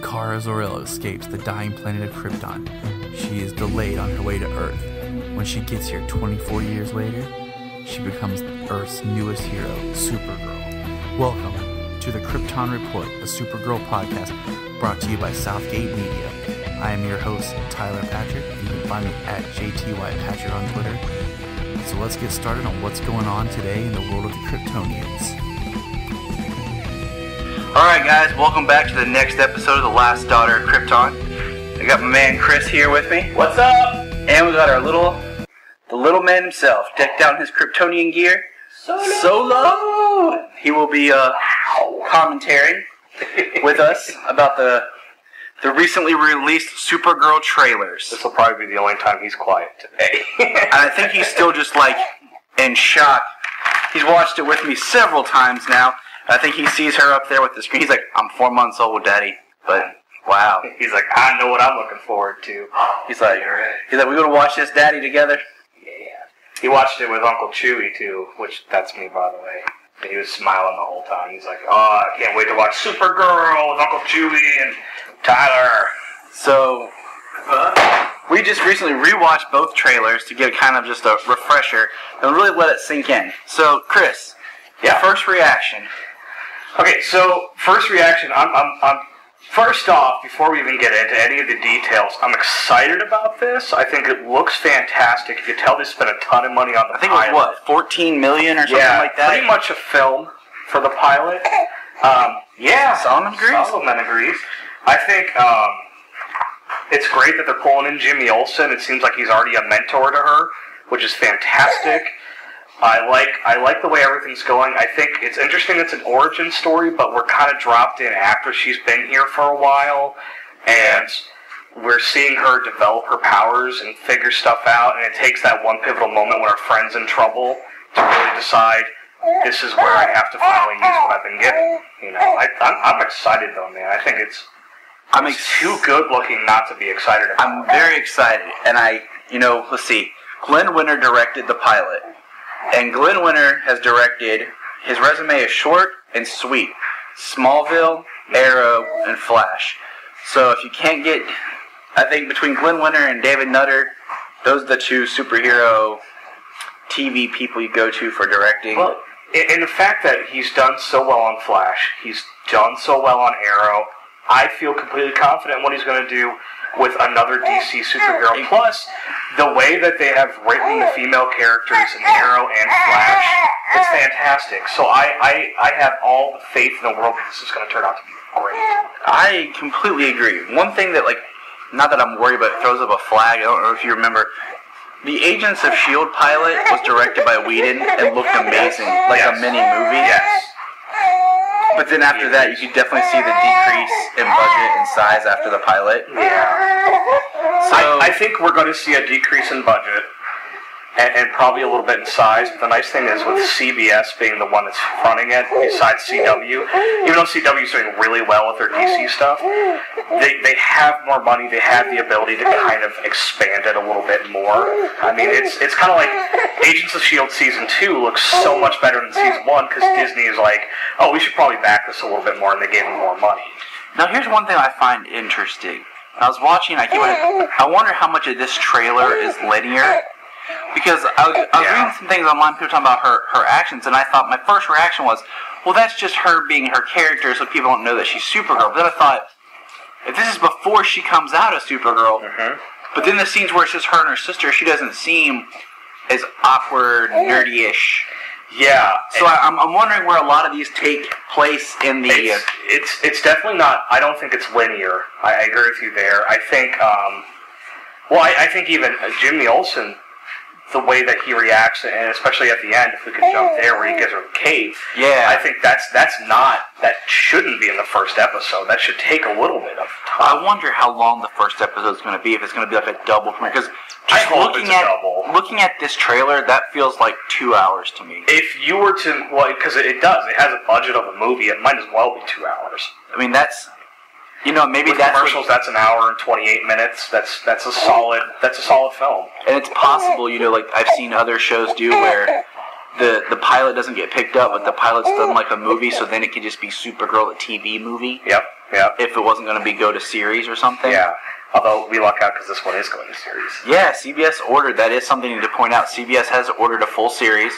Kara Zor-El escapes the dying planet of Krypton. She is delayed on her way to Earth. When she gets here 24 years later, she becomes Earth's newest hero, Supergirl. Welcome to the Krypton Report, the Supergirl podcast, brought to you by Southgate Media. I am your host, Tyler Patrick. You can find me at JTYPatrick on Twitter. So let's get started on what's going on today in the world of the Kryptonians. Alright guys, welcome back to the next episode of The Last Daughter of Krypton. I got my man Chris here with me. What's up? And we got the little man himself, decked out in his Kryptonian gear. Solo! He will be commentating with us about the recently released Supergirl trailers. This will probably be the only time he's quiet today. And I think he's still just in shock. He's watched it with me several times now. I think he sees her up there with the screen. He's like, I'm 4 months old, Daddy. But, wow. He's like, I know what I'm looking forward to. He's like, we gonna watch this, Daddy, together? Yeah. He watched it with Uncle Chewy, too, which, that's me, by the way. And he was smiling the whole time. He's like, oh, I can't wait to watch Supergirl with Uncle Chewy and Tyler. So, we just recently rewatched both trailers to get kind of just a refresher and really let it sink in. So, Chris, your first reaction. Okay, so first reaction, I'm first off, before we even get into any of the details, I'm excited about this. I think it looks fantastic. You can tell they spent a ton of money on the pilot. I think it was, what, $14 million or something like that? Pretty much a film for the pilot. Solomon agrees? Solomon agrees. I think it's great that they're pulling in Jimmy Olsen. It seems like he's already a mentor to her, which is fantastic. I like the way everything's going. I think it's interesting it's an origin story, but we're kind of dropped in after she's been here for a while, and we're seeing her develop her powers and figure stuff out, and it takes that one pivotal moment when her friend's in trouble to really decide, this is where I have to finally use what I've been given. You know, I'm excited though, man. I think it's too good looking not to be excited about. I'm very excited, and let's see. Glenn Winter directed the pilot. And Glenn Winter has directed, his resume is short and sweet. Smallville, Arrow, and Flash. So if you can't get, I think between Glenn Winter and David Nutter, those are the two superhero TV people you go to for directing. Well, and the fact that he's done so well on Flash, he's done so well on Arrow, I feel completely confident what he's going to do with another DC Supergirl. Plus, the way that they have written the female characters in Arrow and Flash, it's fantastic. So I have all the faith in the world that this is going to turn out to be great. I completely agree. One thing that, not that I'm worried, but it throws up a flag, I don't know if you remember, the Agents of S.H.I.E.L.D. pilot was directed by Whedon and looked amazing, a mini movie. Yes. But then after that, you could definitely see the decrease in budget and size after the pilot. Yeah. So I think we're going to see a decrease in budget and probably a little bit in size. But the nice thing is with CBS being the one that's fronting it, besides CW, even though CW is doing really well with their DC stuff, they have more money. They have the ability to kind of expand it a little bit more. I mean, it's kind of like Agents of S.H.I.E.L.D. Season 2 looks so much better than Season 1 because Disney is like, oh, we should probably back this a little bit more, and they gave them more money. Now, here's one thing I find interesting. I was watching, I wonder how much of this trailer is linear. Because I was reading some things online, people talking about her actions, and I thought, my first reaction was, well, that's just her being her character, so people don't know that she's Supergirl. But then I thought, if this is before she comes out as Supergirl, but then the scenes where it's just her and her sister, she doesn't seem as awkward, nerdy-ish. Yeah. So I'm wondering where a lot of these take place in the... It's definitely not... I don't think it's linear. I agree with you there. I think... I think even Jimmy Olsen, the way that he reacts, and especially at the end, if we could jump there where he gives her a cape, I think that shouldn't be in the first episode. That should take a little bit of time. I wonder how long the first episode is going to be, if it's going to be like a double premiere, because looking at this trailer, that feels like 2 hours to me. If you were to, because it does, it has a budget of a movie, it might as well be 2 hours. I mean, that's maybe with that's commercials. That's an hour and 28 minutes. That's a solid film. And it's possible, like I've seen other shows do where the pilot doesn't get picked up, but the pilot's done like a movie, so then it could just be Supergirl, a TV movie. Yep. If it wasn't going to go to series or something. Yeah. Although we luck out because this one is going to series. Yeah, CBS ordered. That is something to point out. CBS has ordered a full series.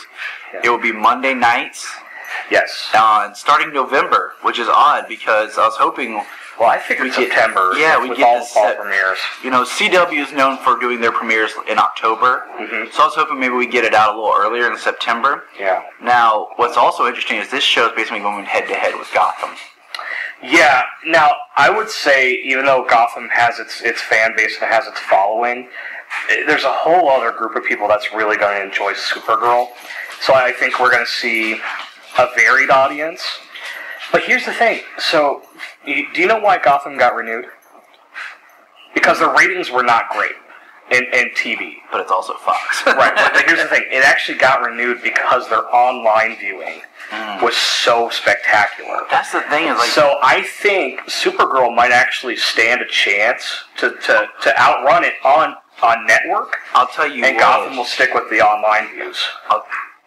Yeah. It will be Monday nights. Yes. Starting November, which is odd because I was hoping. Well, I figured September. Yeah, we with get all the fall premieres. CW is known for doing their premieres in October, so I was hoping maybe we get it out a little earlier in September. Yeah. Now, what's also interesting is this show is basically going head to head with Gotham. Yeah. Now, I would say, even though Gotham has its fan base and has its following, there's a whole other group of people that's really going to enjoy Supergirl. So I think we're going to see a varied audience. But here's the thing. So, do you know why Gotham got renewed? Because the ratings were not great in TV. But it's also Fox. Right. But here's the thing. It actually got renewed because their online viewing was so spectacular. That's the thing. So I think Supergirl might actually stand a chance to outrun it on network. I'll tell you and Gotham will stick with the online views.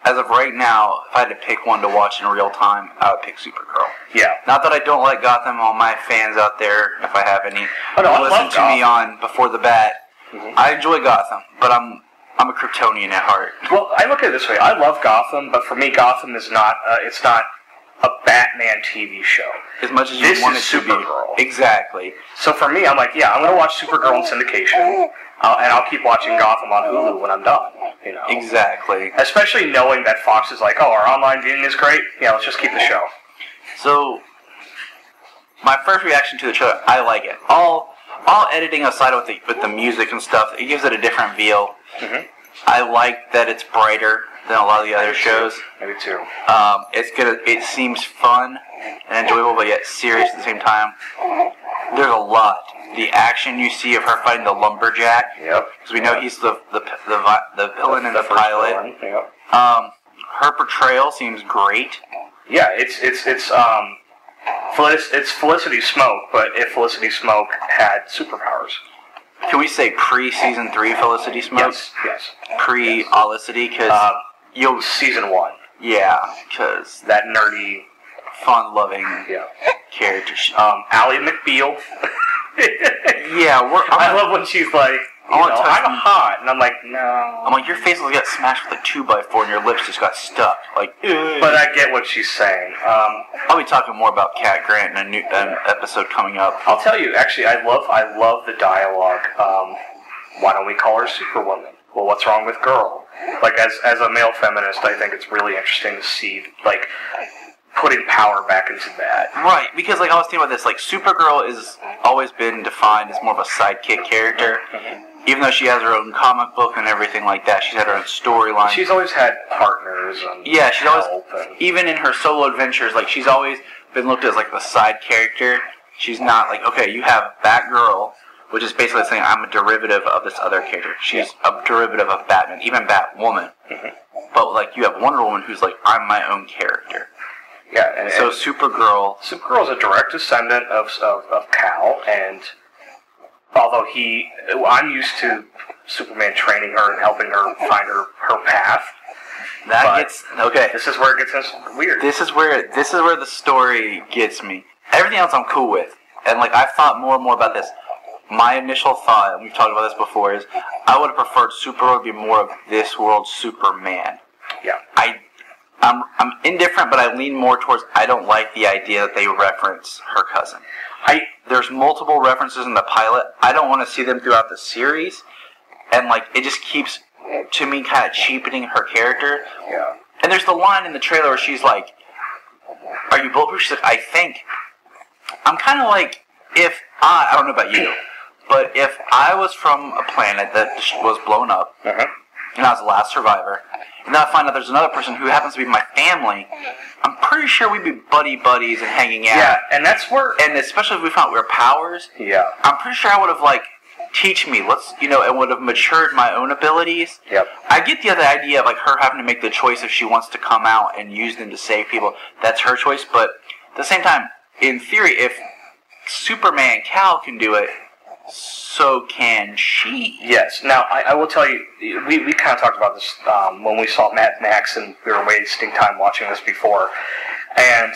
As of right now, if I had to pick one to watch in real time, I would pick Supergirl. Yeah. Not that I don't like Gotham. All my fans out there, if I have any, listen to me on Before the Bat. I enjoy Gotham, but I'm a Kryptonian at heart. Well, I look at it this way. I love Gotham, but for me, Gotham is not. It's not a Batman TV show. As much as you want it to be. Supergirl. Exactly. So for me, I'm like, yeah, I'm going to watch Supergirl in syndication, and I'll keep watching Gotham on Hulu when I'm done. Exactly. Especially knowing that Fox is like, oh, our online viewing is great. Yeah, let's just keep the show. So, my first reaction to the show, I like it. All editing aside with the music and stuff, it gives it a different feel. I like that it's brighter than a lot of the other shows. Maybe too. It seems fun and enjoyable, but yet serious at the same time. There's a lot. The action you see of her fighting the lumberjack. Yep. Because we know he's the villain in the pilot. Yep. Her portrayal seems great. Yeah, it's Felicity Smoke, but if Felicity Smoke had superpowers. Can we say pre-season 3 Felicity Smoke? Yes. Pre-Olicity, because season 1. Yeah, because that nerdy, fun-loving character. Ally McBeal. I love when she's like, I'm hot, and I'm like, no. I'm like, your face got smashed with a 2x4 and your lips just got stuck. Like, but I get what she's saying. I'll be talking more about Cat Grant in a new episode coming up. I'll tell you, actually, I love the dialogue. Why don't we call her Superwoman? Well, what's wrong with girl? Like, as a male feminist, I think it's really interesting to see, like, putting power back into that. Right, because I was thinking about this, Supergirl has always been defined as more of a sidekick character. Even though she has her own comic book and everything like that, she's had her own storyline. She's always had partners and she's always, even in her solo adventures, she's always been looked at as the side character. She's not okay, you have Batgirl, which is basically saying I'm a derivative of this other character. She's a derivative of Batman, even Batwoman. But you have Wonder Woman who's I'm my own character. Yeah, and Supergirl's a direct descendant of Kal, and although I'm used to Superman training her and helping her find her path. This is where it gets weird. This is where the story gets me. Everything else I'm cool with, and I've thought more and more about this. My initial thought, and we've talked about this before, is I would have preferred Supergirl to be more of this world's Superman. Yeah. I'm indifferent, but I lean more towards I don't like the idea that they reference her cousin. There's multiple references in the pilot. I don't want to see them throughout the series, and it just keeps, to me, kind of cheapening her character. Yeah. And there's the line in the trailer where she's like, "Are you bulletproof?" She's like, "I think." I'm kind of if I don't know about you, but if I was from a planet that was blown up, and I was the last survivor, and then I find out there's another person who happens to be my family, I'm pretty sure we'd be buddies and hanging out. Yeah, and that's where... And especially if we found we were powers, I'm pretty sure I would have, teach me, and would have matured my own abilities. Yep. I get the other idea of, her having to make the choice if she wants to come out and use them to save people. That's her choice, but at the same time, in theory, if Superman Cal can do it, so can she. Yes. Now, I will tell you, we kind of talked about this when we saw Mad Max, and we were wasting time watching this before. And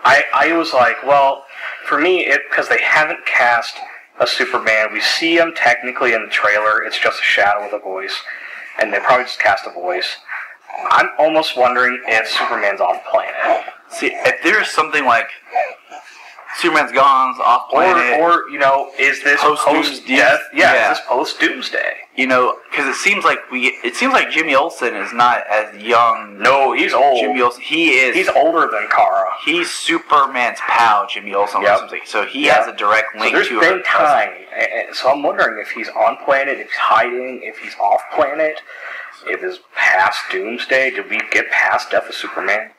I was like, well, for me, because they haven't cast a Superman. We see him technically in the trailer. It's just a shadow with a voice. And they probably just cast a voice. I'm almost wondering if Superman's off planet. See, if there's something like Superman's gone, off planet, or is this post-death? Yeah, is this post-Doomsday? Because it seems like Jimmy Olsen is not as young. No, he's old. Jimmy Olsen, he is. He's older than Kara. He's Superman's pal, Jimmy Olsen. Yep. So he has a direct link to her. So there's been time. So I'm wondering if he's on planet, if he's hiding, if he's off planet, if it's past Doomsday. Did we get past Death of Superman?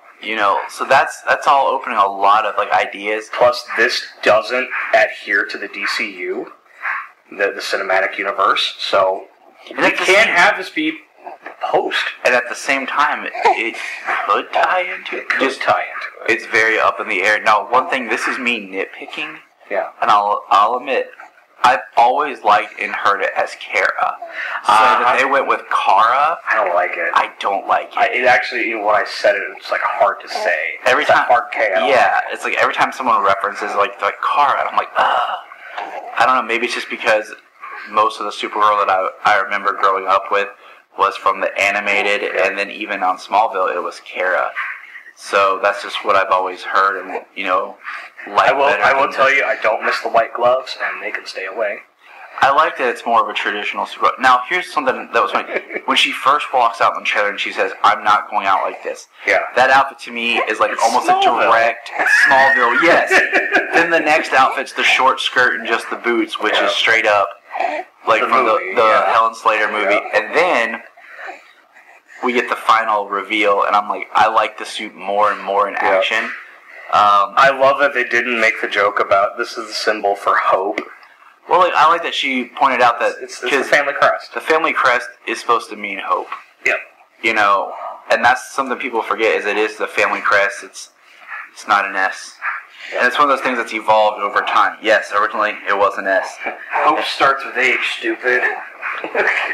So that's all opening a lot of ideas. Plus, this doesn't adhere to the DCU, the cinematic universe. So we can't have this be post. And at the same time, it could tie into it. It's very up in the air. Now, one thing, this is me nitpicking. Yeah. And I'll admit, I've always liked and heard it as Kara. So that they went with Kara. I don't like it. I don't like it. It actually, when I said it, it's hard to say. Every time, hard K. It's like every time someone references they're like Kara, and I'm like, ugh. I don't know. Maybe it's just because most of the Supergirl that I remember growing up with was from the animated, and then even on Smallville, it was Kara. So that's just what I've always heard, and I will tell you, I don't miss the white gloves, and they can stay away. I like that it's more of a traditional Supergirl. Now, here's something that was funny. When she first walks out in the trailer and she says, "I'm not going out like this." Yeah. That outfit to me is almost Smallville. A direct Smallville. Yes. Then the next outfit's the short skirt and just the boots, which is straight up from the Helen Slater movie, and then we get the final reveal, and I'm like, I like the suit more and more in action. I love that they didn't make the joke about this is the symbol for hope. Well, I like that she pointed out that it's the family crest. The family crest is supposed to mean hope. Yep. And that's something people forget is it is the family crest. It's not an S. And it's one of those things that's evolved over time. Yes, originally it was an S. Hope starts with H, stupid.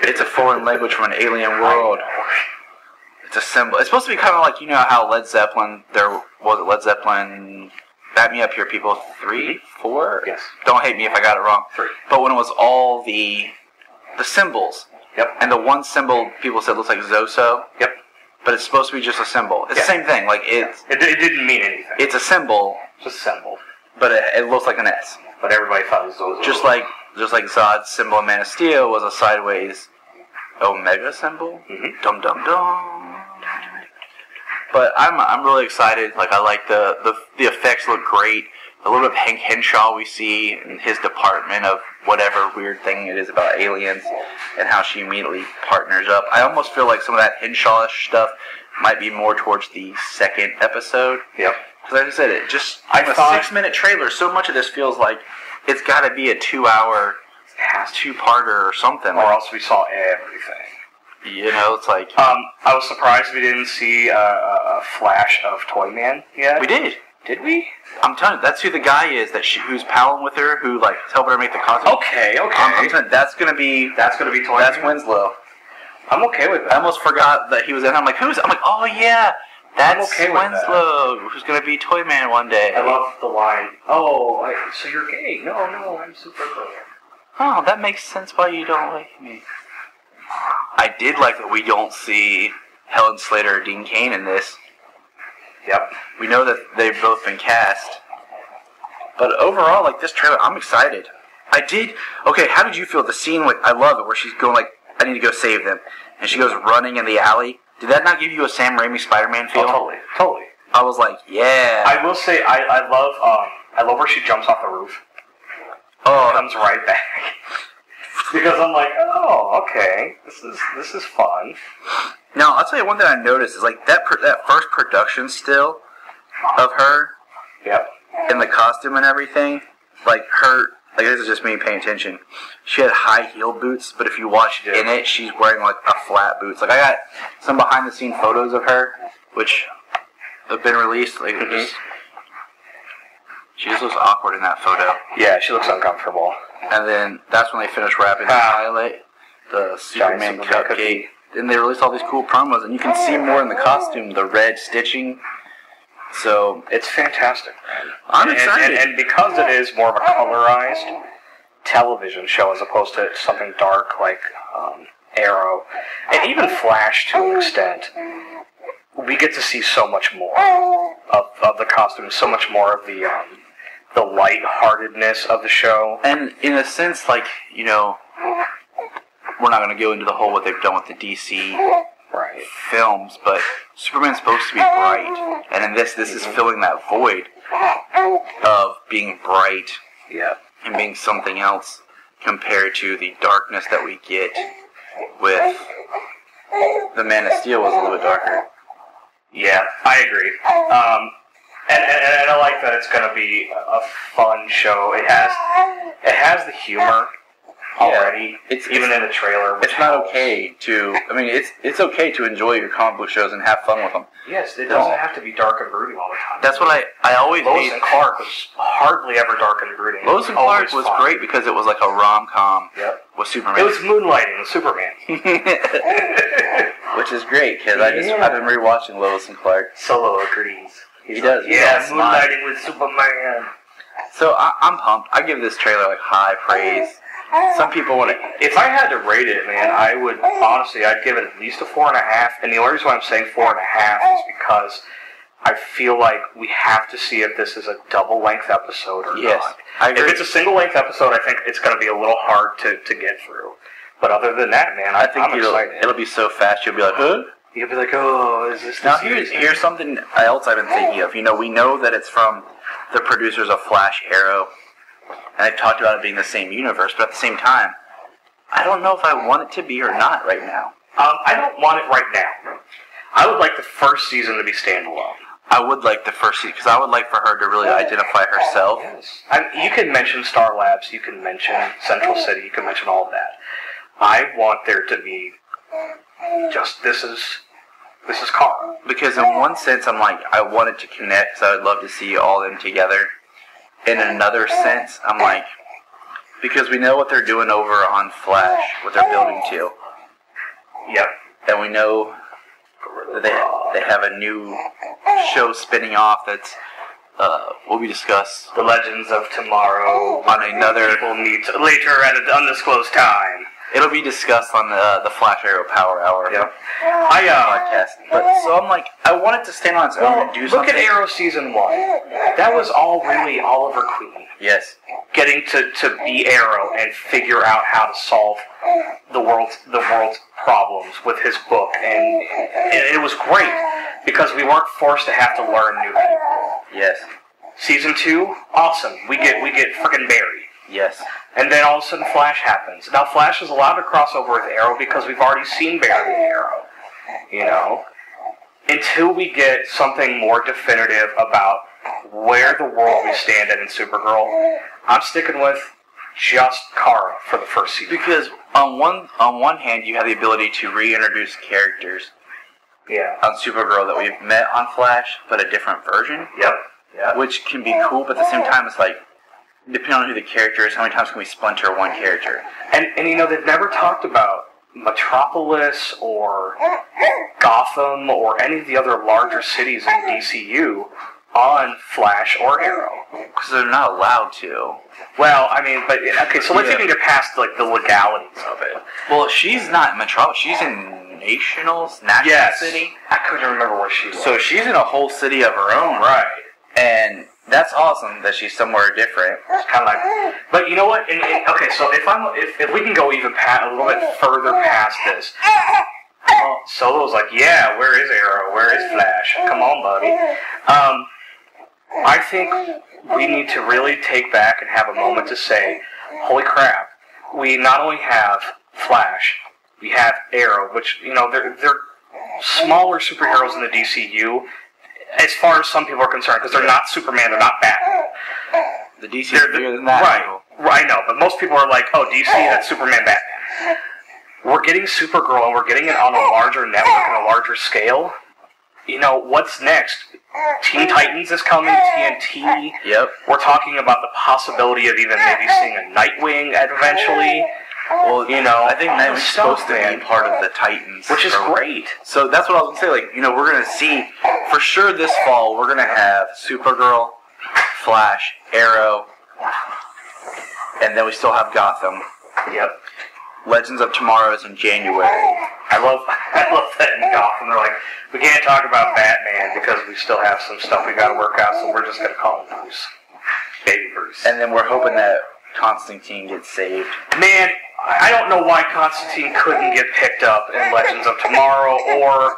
It's a foreign language from an alien world. It's a symbol. It's supposed to be kind of like, how Led Zeppelin, Led Zeppelin, back me up here, people, 3, 4? Yes. Don't hate me if I got it wrong. 3. But when it was all the symbols. Yep. And the one symbol people said looks like Zoso. Yep. But it's supposed to be just a symbol. It's the same thing. It didn't mean anything. It's a symbol. Just a symbol. But it looks like an S. But everybody thought it was Zoso. Just like Zod's symbol in Man of Steel was a sideways Omega symbol. Mm-hmm. Dum dum dum. But I'm really excited. I like the effects look great. A little bit of Hank Henshaw we see in his department of whatever weird thing it is about aliens and how she immediately partners up. I almost feel like some of that Henshaw-ish stuff might be more towards the second episode. Yep. Because like I said, a 6-minute trailer, so much of this feels like it's got to be a 2-hour two-parter or something. Or else we saw everything. It's like... I was surprised we didn't see a flash of Toyman yet. We did. Did we? I'm telling you, that's who the guy is who's palling with her, who is helping her make the costume. Okay. I'm telling you, that's gonna be Toyman. That's Winslow. I'm okay with that. I almost forgot that he was in. I'm like, who's? I'm like, oh yeah, that's Winslow, who's gonna be Toyman one day. I love the line. Oh, so you're gay? No, I'm Supergirl. Oh, that makes sense why you don't like me. I did like that we don't see Helen Slater or Dean Cain in this. Yep. We know that they've both been cast. But overall, this trailer, I'm excited. I did... Okay, how did you feel? The scene, I love it, where she's going I need to go save them. And she goes running in the alley. Did that not give you a Sam Raimi Spider-Man feel? Oh, totally. I was like, yeah. I will say, I love where she jumps off the roof. Oh. Comes right back. Because I'm like, oh, okay, this is fun. Now, I'll tell you one thing I noticed is that first production still of her, yep, in the costume and everything, this is just me paying attention. She had high-heeled boots, but if you watch in it, she's wearing a flat boots. I got some behind-the-scene photos of her, which have been released. She just looks awkward in that photo. Yeah, she looks uncomfortable. And then that's when they finish wrapping the highlight, the Superman cupcake. And they released all these cool promos, and you can see more in the costume, the red stitching. So it's fantastic. I'm excited. And because it is more of a colorized television show as opposed to something dark like Arrow, and even Flash to an extent, we get to see so much more of the costumes, so much more of the lightheartedness of the show. And in a sense, like, you know, we're not going to go into the whole what they've done with the DC films, but Superman's supposed to be bright, and in this is filling that void of being bright and being something else compared to the darkness that we get with the Man of Steel was a little bit darker. Yeah, I agree. And I like that it's going to be a fun show. It has the humor already. It's even in the trailer. It's not okay to. I mean, it's okay to enjoy your comic book shows and have fun with them. Yes, it doesn't have to be dark and brooding all the time. That's what I always hate. Lois and Clark was hardly ever dark and brooding. Lois and Clark was great because it was like a rom-com with Superman. It was moonlighting with Superman. Which is great because I've been rewatching Lois and Clark. Solo agrees. He does. Yeah, moonlighting with Superman. So I'm pumped. I give this trailer like high praise. Some people want it. If I had to rate it, man, I would honestly, I'd give it at least a 4.5. And the only reason why I'm saying 4.5 is because I feel like we have to see if this is a double-length episode or not. I agree. If it's a single-length episode, I think it's going to be a little hard to get through. But other than that, man, I'm excited. It'll be so fast, you'll be like, huh? You'll be like, oh, is this... Now, here's something else I've been thinking of. You know, we know that it's from the producers of Flash, Arrow, and I've talked about it being the same universe, but at the same time, I don't know if I want it to be or not right now. I don't want it right now. I would like the first season to be standalone. I would like the first season, because I would like for her to really identify herself. Yes. You can mention Star Labs, you can mention Central City, you can mention all of that. I want there to be just, this is Kara. Because in one sense, I'm like, I want it to connect, because I would love to see all of them together. In another sense, I'm like, because we know what they're doing over on Flash, what they're building to. Yep. And we know that they have a new show spinning off that's will be discussed. The Legends of Tomorrow. On another... People meet later at an undisclosed time. It'll be discussed on the Flash Arrow Power Hour podcast. But so I'm like, I want it to stand on its own and do something. Look at Arrow Season 1. That was all really Oliver Queen. Yes. Getting to be Arrow and figure out how to solve the world's problems with his book. And it was great because we weren't forced to have to learn new people. Yes. Season 2, awesome. We get frickin' Barry. Yes. And then all of a sudden Flash happens. Now Flash is allowed to cross over with Arrow because we've already seen Barry and Arrow. You know? Until we get something more definitive about where the world we stand in Supergirl, I'm sticking with just Kara for the first season. Because on one hand you have the ability to reintroduce characters on Supergirl that we've met on Flash, but a different version. Yep. Which can be cool, but at the same time it's like, depending on who the character is, how many times can we splinter one character? And you know, they've never talked about Metropolis or Gotham or any of the other larger cities in DCU on Flash or Arrow. Because they're not allowed to. Well, I mean, but, okay, so let's even get past, like, the legalities of it. Well, she's not in Metropolis. She's in National City. I couldn't remember where she was. So she's in a whole city of her own. Right. And that's awesome that she's somewhere different. It's kind of like, but you know what? Okay, so if we can go even a little bit further past this, Solo's like, yeah, where is Arrow? Where is Flash? Come on, buddy. I think we need to really take back and have a moment to say, holy crap! We not only have Flash, we have Arrow, which they're smaller superheroes in the DCU. As far as some people are concerned, because they're not Superman, they're not Batman. The DC is bigger than that. Right, I know, but most people are like, oh, DC, that's Superman, Batman. We're getting Supergirl, and we're getting it on a larger network and a larger scale. what's next? Teen Titans is coming, TNT. Yep. We're talking about the possibility of even maybe seeing a Nightwing eventually. Well, I think Nightwing's supposed to be part of the Titans. Which is great. So that's what I was going to say. We're going to see, for sure this fall, we're going to have Supergirl, Flash, Arrow, and then we still have Gotham. Yep. Legends of Tomorrow is in January. I love that in Gotham. They're like, we can't talk about Batman because we still have some stuff we got to work out, so we're just going to call him Bruce. Baby Bruce. And then we're hoping that Constantine gets saved. Man, I don't know why Constantine couldn't get picked up in Legends of Tomorrow or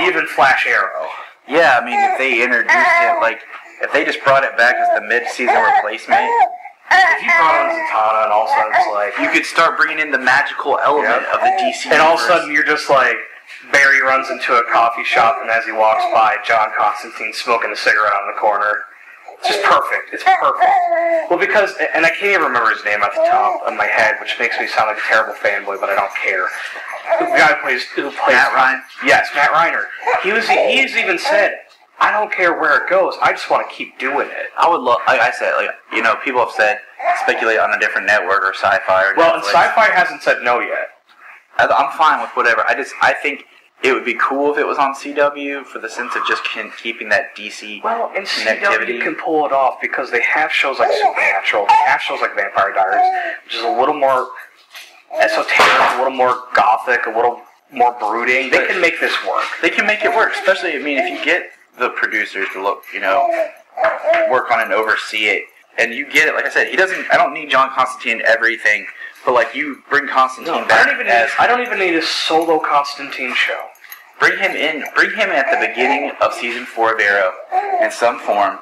even Flash Arrow. Yeah, I mean, if they introduced him, if they just brought it back as the mid-season replacement. If you brought in Zatanna and all of a sudden it's like... You could start bringing in the magical element of the DC And all of universe. a sudden you're just like, Barry runs into a coffee shop and as he walks by, John Constantine smoking a cigarette on the corner. It's just perfect. It's perfect. Well, because, and I can't even remember his name off the top of my head, which makes me sound like a terrible fanboy, but I don't care. The guy who plays Matt Ryan? Yes, Matt Reiner. He's even said, I don't care where it goes. I just want to keep doing it. I would love, like I said, people have said speculate on a different network or Sci-Fi or Well, Netflix. and Sci-Fi hasn't said no yet. I'm fine with whatever. I think it would be cool if it was on CW for the sense of just keeping that DC and connectivity. CW can pull it off because they have shows like Supernatural, they have shows like Vampire Diaries, which is a little more esoteric, a little more gothic, a little more brooding. They can make this work. They can make it work, especially, if you get the producers to look, work on it and oversee it, and you get it, like I said, I don't need John Constantine in everything, but you bring Constantine back. I don't even need a solo Constantine show. Bring him at the beginning of season 4 of Arrow in some form,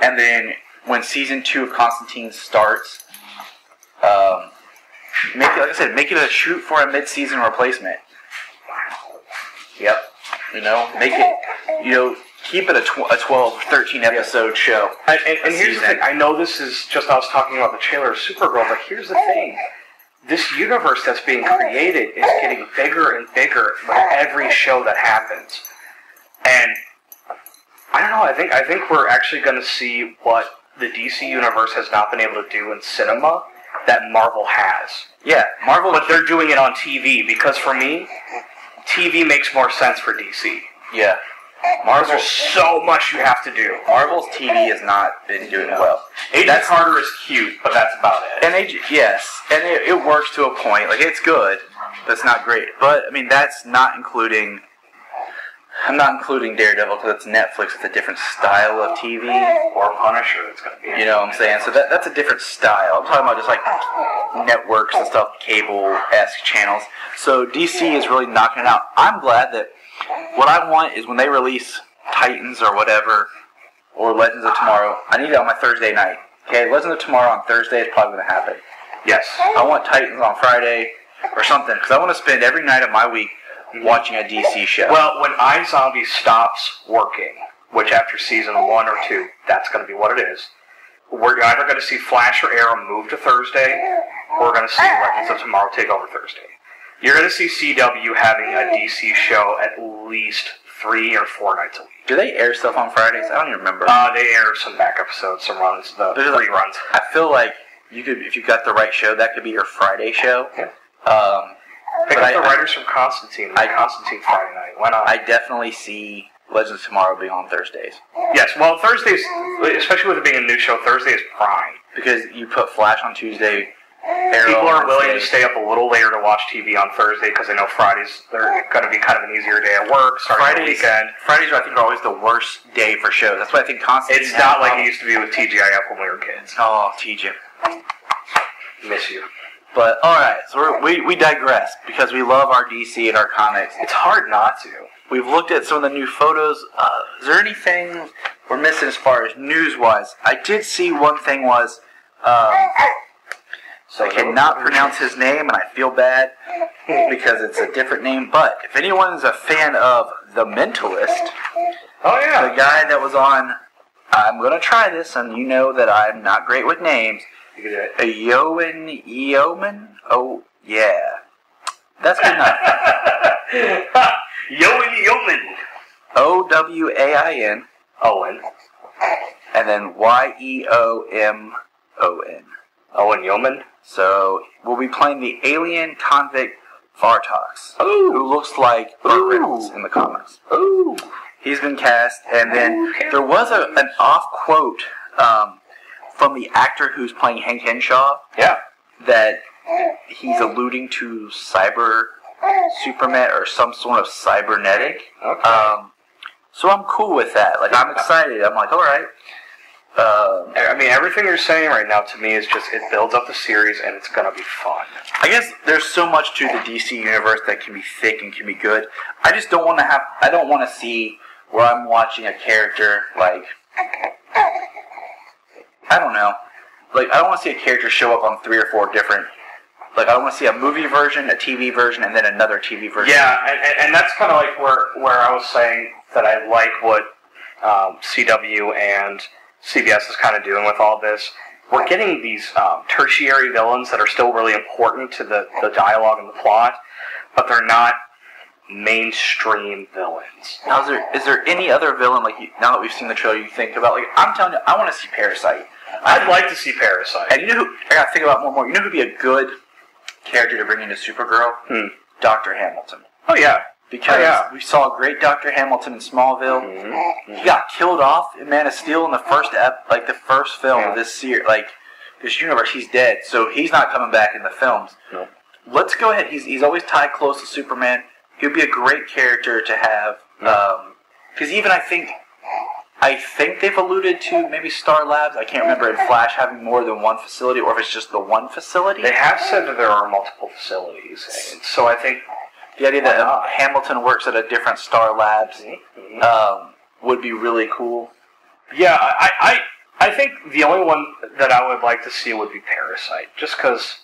and then when season 2 of Constantine starts, make it a shoot for a mid-season replacement. Yep. Make it, keep it a 12, 13 episode show. And here's the thing, I know this is just us talking about the trailer of Supergirl, but here's the thing. This universe that's being created is getting bigger and bigger with every show that happens. And I don't know, I think we're actually going to see what the DC universe has not been able to do in cinema that Marvel has. Yeah, Marvel... But they're doing it on TV, because for me, TV makes more sense for DC. Yeah. There's so much you have to do. Marvel's TV has not been doing well. Agent Carter is cute, but that's about it. And it works to a point. It's good, but it's not great. But that's not including. I'm not including Daredevil because it's Netflix with a different style of TV. Or Punisher, it's going to be. You know what I'm saying? So that's a different style. I'm talking about just networks and stuff, cable-esque channels. So DC is really knocking it out. I'm glad that. What I want is when they release Titans or whatever, or Legends of Tomorrow, I need it on my Thursday night. Okay, Legends of Tomorrow on Thursday is probably going to happen. Yes. I want Titans on Friday or something, because I want to spend every night of my week watching a DC show. Well, when iZombie stops working, which after season 1 or 2, that's going to be what it is, we're either going to see Flash or Arrow move to Thursday, or we're going to see Legends of Tomorrow take over Thursday. You're going to see CW having a DC show at least 3 or 4 nights a week. Do they air stuff on Fridays? I don't even remember. They air some back episodes, some runs, the reruns. I feel like you could, if you got the right show, that could be your Friday show. Yeah. Pick up the writers from Constantine. Constantine Friday night. Why not? I definitely see Legends of Tomorrow being on Thursdays. Yes, well, Thursdays, especially with it being a new show, Thursday is prime. Because you put Flash on Tuesday. Arrow People are willing Wednesday. to stay up a little later to watch TV on Thursday because they know Fridays they're going to be kind of an easier day at work, starting the weekend. Fridays, I think, are always the worst day for shows. That's why I think Constantine. It's not like it used to be with TGIF when we were kids. Oh, TJ. Miss you. But, alright, so we digress because we love our DC and our comics. It's hard not to. We've looked at some of the new photos. Is there anything we're missing as far as news-wise? I did see one thing was... So I cannot pronounce his name, and I feel bad because it's a different name. But if anyone's a fan of The Mentalist, oh yeah, the guy that was on, I'm going to try this, and you know that I'm not great with names. Yeoman? Oh, yeah. That's good enough. Yeoman. Owain. Owen. And then Yeomon. Owen Yeoman. So we'll be playing the alien convict Vartox, who looks like Burt Reynolds in the comics. Ooh. He's been cast, and then there was an off quote from the actor who's playing Hank Henshaw. Yeah. That he's alluding to cyber Superman or some sort of cybernetic. Okay. So I'm cool with that. Like, I'm excited. I'm like, all right. I mean, everything you're saying right now to me is just, it builds up the series and it's going to be fun. I guess there's so much to the DC universe that can be thick and can be good. I just don't want to I don't want to see where I'm watching a character, like, I don't know. Like, I don't want to see a character show up on 3 or 4 different, like, I don't want to see a movie version, a TV version, and then another TV version. Yeah, and that's kind of like where I was saying that I like what CW and CBS is kind of doing with all this. We're getting these tertiary villains that are still really important to the dialogue and the plot, but they're not mainstream villains. Now, is there any other villain, like, now that we've seen the trailer, you think about? Like, I'm telling you, I want to see Parasite. I'd like to see Parasite. And you know who, I gotta think about more. You know who'd be a good character to bring into Supergirl? Dr. Hamilton. Oh, yeah. Because we saw a great Dr. Hamilton in Smallville. Mm-hmm. He got killed off in Man of Steel in the first film of this series, this universe. He's dead, so he's not coming back in the films. No. Let's go ahead. He's always tied close to Superman. He'd be a great character to have. Because even I think they've alluded to maybe Star Labs. I can't remember in Flash having more than one facility, or if it's just the one facility. They have said that there are multiple facilities, so I think the idea that Hamilton works at a different Star Labs would be really cool. Yeah, I think the only one that I would like to see would be Parasite, just because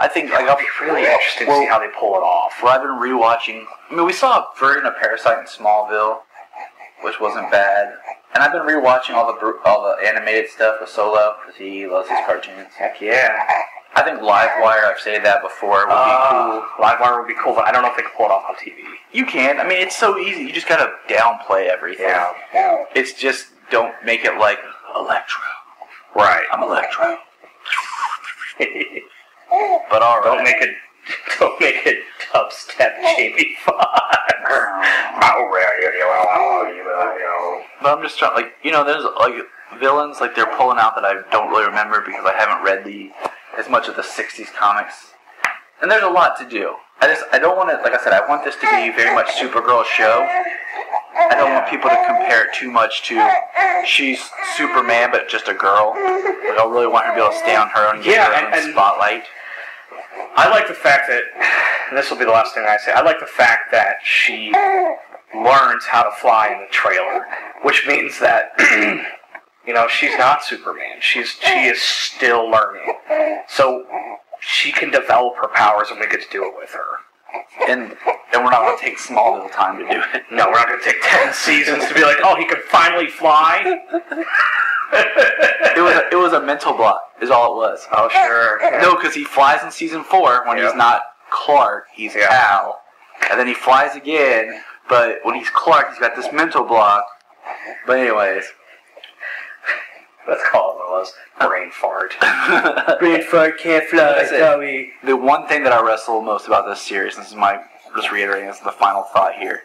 I think it'll be really interesting to see how they pull it off. Well, I've been rewatching. I mean, we saw a version of Parasite in Smallville, which wasn't bad. And I've been rewatching all the animated stuff with Solo, because he loves his cartoons. Heck yeah. I think Livewire, I've said that before, would be cool. Livewire would be cool, but I don't know if they can pull it off on TV. You can. I mean, it's so easy. You just gotta downplay everything. Yeah. It's just, don't make it like Electro. Right. I'm Electro. But alright. Don't make it dubstep Jamie Foxx. But I'm just trying, there's villains they're pulling out that I don't really remember because I haven't read as much of the 60s comics. And there's a lot to do. I don't want to, like I said, I want this to be very much Supergirl show. I don't want people to compare it too much to she's Superman but just a girl. I really want her to be able to stay on her own and get her own spotlight. I like the fact that, and this will be the last thing I say, I like the fact that she learns how to fly in the trailer, which means that, she's not Superman. She is still learning. So she can develop her powers and we get to do it with her. And we're not going to take Smallville time to do it. No, we're not going to take 10 seasons to be like, oh, he can finally fly? It was a mental block, is all it was. Oh, sure. Yeah. No, because he flies in season 4 when he's not Clark, he's Cal. And then he flies again, but when he's Clark, he's got this mental block. But anyways. Let's call it what it was. Brain fart. Brain fart can't fly, sorry. The one thing that I wrestle most about this series, and this is just reiterating, this is the final thought here,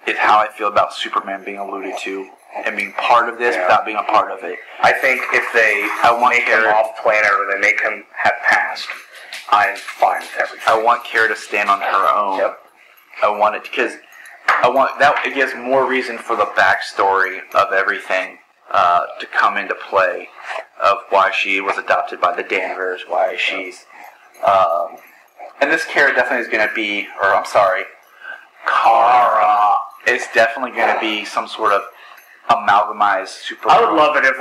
is how I feel about Superman being alluded to and being part of this without being a part of it. I think if they make him off planet or they make him have passed, I'm fine with everything. I want Kara to stand on her own. Yep. I want it because it gives more reason for the backstory of everything to come into play, of why she was adopted by the Danvers, why she's and this Kara definitely is going to be, Kara is definitely going to be some sort of amalgamized Supergirl. I would love it if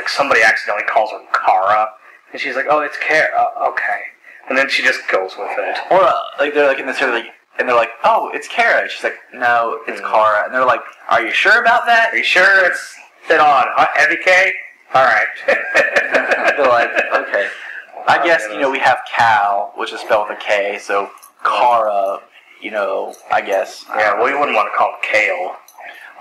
somebody accidentally calls her Kara and she's like, oh, it's Kara, okay, and then she just goes with it. Or they're in this and they're like, oh, it's Kara. And she's like, no, it's Kara. And they're like, are you sure about that? Are you sure it's on? Heavy K? Alright. They're like, okay. I guess, we have Cal, which is spelled with a K, so Kara I guess. Yeah, well, you wouldn't want to call him kale.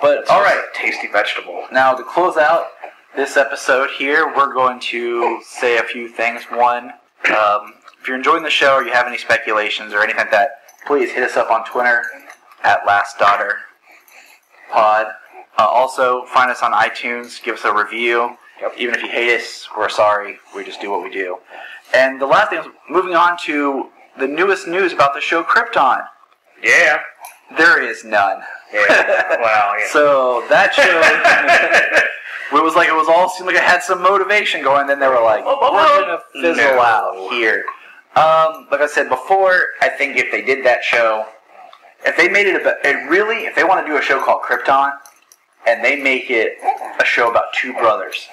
But, all right. A tasty vegetable. Now, to close out this episode here, we're going to say a few things. One, if you're enjoying the show or you have any speculations or anything like that, please hit us up on Twitter at LastDaughterPod. Also, find us on iTunes. Give us a review. Yep. Even if you hate us, we're sorry. We just do what we do. And the last thing is moving on to the newest news about the show Krypton. Yeah. There is none. Yeah. Well, yeah. So that show, seemed like it had some motivation going. Then they were like, we're gonna fizzle out here. Like I said before, I think if they did that show, if they made if they want to do a show called Krypton, and they make it a show about two brothers,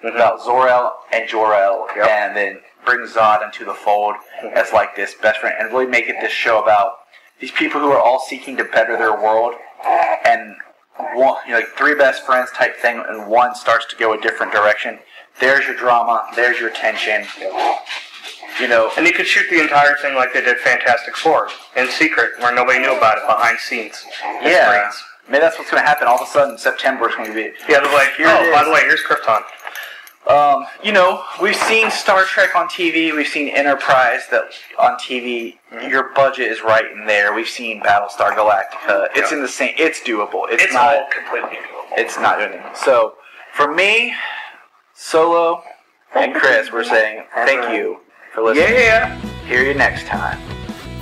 about Zor-El and Jor-El, and then bring Zod into the fold as like this best friend, and really make it this show about these people who are all seeking to better their world, and one, like three best friends type thing, and one starts to go a different direction. There's your drama. There's your tension. And you could shoot the entire thing like they did Fantastic Four in secret, where nobody knew about it behind scenes. Yeah, maybe that's what's going to happen. All of a sudden, September is going to be. Yeah, they're like, by the way, here's Krypton. We've seen Star Trek on TV. We've seen Enterprise on TV. Your budget is right in there. We've seen Battlestar Galactica. It's in the same. It's doable. It's not all completely doable. It's not doing anything. So, for me, Solo, and Chris, we're saying thank you for listening. Yeah. Hear you next time.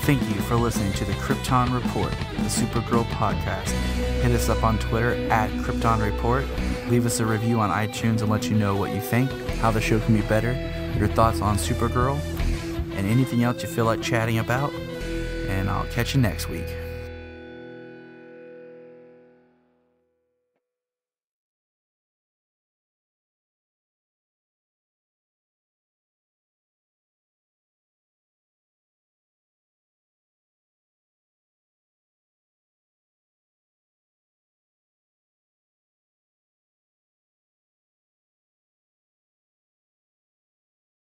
Thank you for listening to the Krypton Report, the Supergirl podcast. Hit us up on Twitter at Krypton Report. Leave us a review on iTunes and let you know what you think, how the show can be better, your thoughts on Supergirl, and anything else you feel like chatting about. And I'll catch you next week.